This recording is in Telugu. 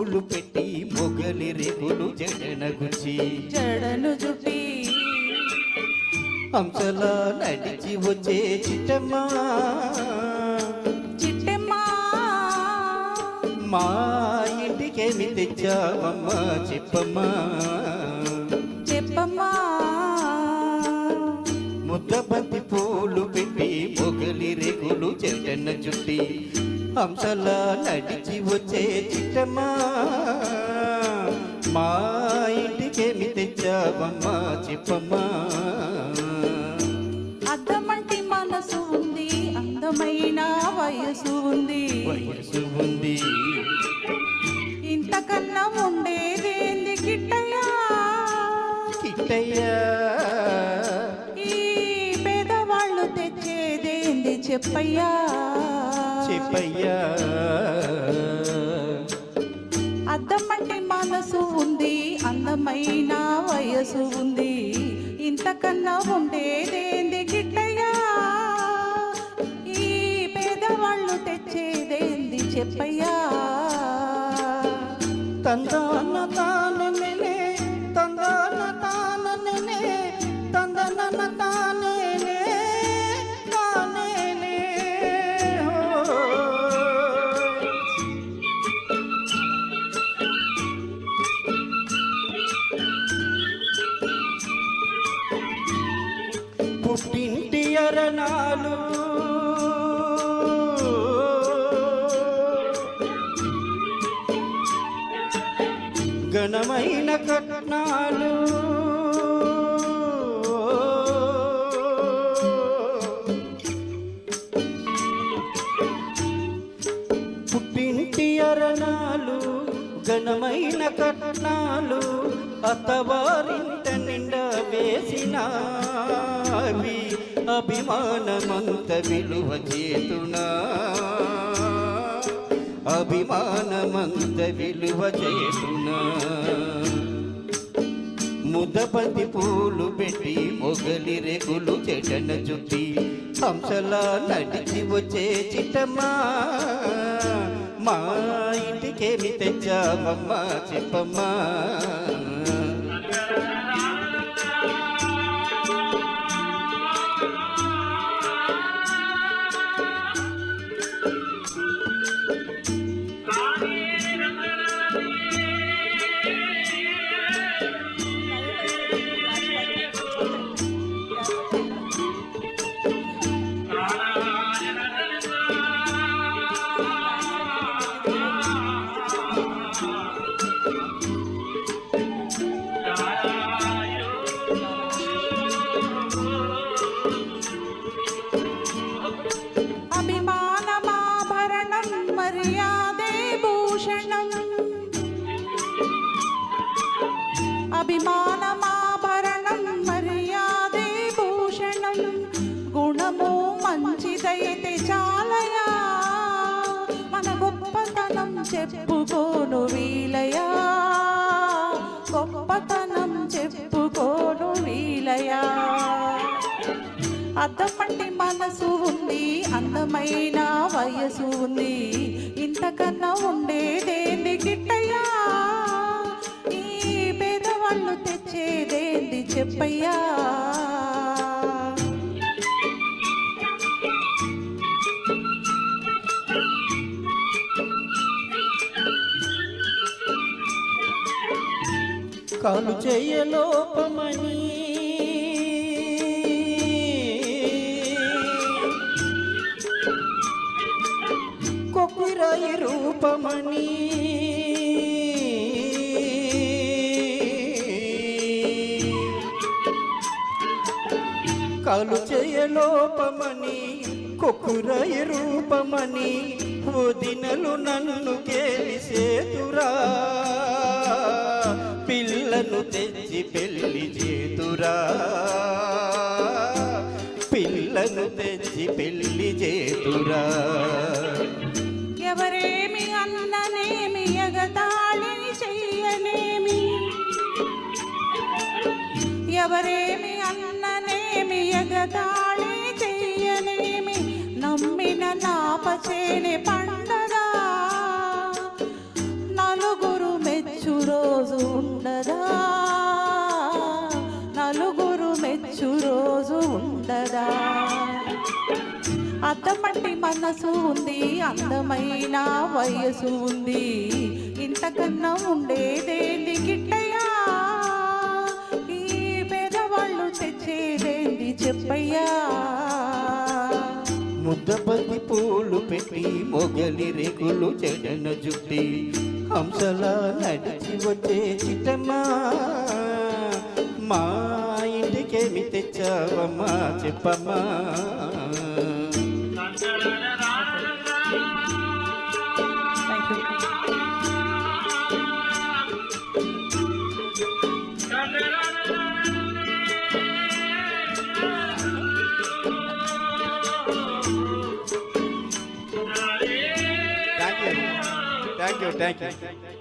పూలు పెట్టి మొగలి రేగులు జడను జుట్టి హంసలా నడిచి వచ్చే చిట్టమ్మా మా ఇంటికేమి తెచ్చావమ్మా చెప్పమ్మా ముద్దబంతి పూలు పెట్టి మొగలి రేగులు జడను జుట్టి హంసలా నడిచి వచ్చే చిట్టమ్మా మా ఇంటికేమి తెచ్చావమ్మా చెప్పమ్మా అద్దమంటి మనసు ఉంది, అందమైన వయసు ఉంది, ఇంతకన్నా ఉండేదేంది కిట్టయ్యా ఈ పేదవాళ్ళు తెచ్చేదేంది చెప్పయ్యా అద్దమంటి మనసు ఉంది, అందమైన వయసు ఉంది, ఇంతకన్నా ఉండేదేంది గిట్టయ్యా ఈ పేదవాళ్ళు తెచ్చేదేంది చెప్పయ్యా తందాన తాననే తందాన తాననే తందన తాననే తాననే పుట్టింటి అరణాలు ఘనమైన కట్నాలు పుట్టింటి అరణాలు ఘనమైన కట్నాలు అత్తవారింట నిండా వేసినవి అభిమానమంత విలువ చేతునా అభిమానమంత విలువ చేతునా ముద్దబంతి పూలు పెట్టి మొగలి రేగులు జడను జుట్టి హంసలా నడిచి వచ్చే చిట్టమ్మా మా ఇంటికేమి తెచ్చావమ్మా చెప్పమ్మా అభిమానమాభరణం మర్యాదే భూషణం గుణము మంచిదైతే చాలయా మన గొప్పతనం చెప్పుకోను వీలయా గొప్పతనం చెప్పుకోను వీలయా అద్దమంటి మనసు ఉంది, అందమైన వయసు ఉంది, ఇంతకన్నా ఉండేదేంది గిట్టయ్యా ఈ పేదవాళ్ళు తెచ్చేదేంది చెప్పయ్యా కాలు చేయలోపమని కొక్కిరాయి రూపమని కాలు చేయలోపమని కొక్కురాయి రూపమని వదినలు నన్ను గేలిసేతురా పిల్లను తెచ్చి పెళ్లి చేతురా పిల్లను తెచ్చి పెళ్లి చేతురా ఎవరేమి అన్ననేమి ఎగతాళి చెయ్యనేమి ఎవరేమి అన్ననేమి ఎగతాళి చెయ్యనేమి నమ్మిన నాపచేని పండగ నలుగురు ఉండదా, నలుగురు మెచ్చు రోజు ఉండదా. అద్దమట్టి మనసు ఉంది, అందమైన వయసు ఉంది, ఇంతకన్నా ఉండేదేంది గిట్టయ్యా, ఈ పేదవాళ్ళు తెచ్చేదేంది చెప్పయ్యా. ముద్దపతి పూలు పెట్టి మొగలి రేకులు చెడన జుట్టి హంసలా నడిచి వచ్చే చిట్టమ్మా, మా ఇంటికేమి తెచ్చావమ్మా చెప్పమ్మా. Thank you.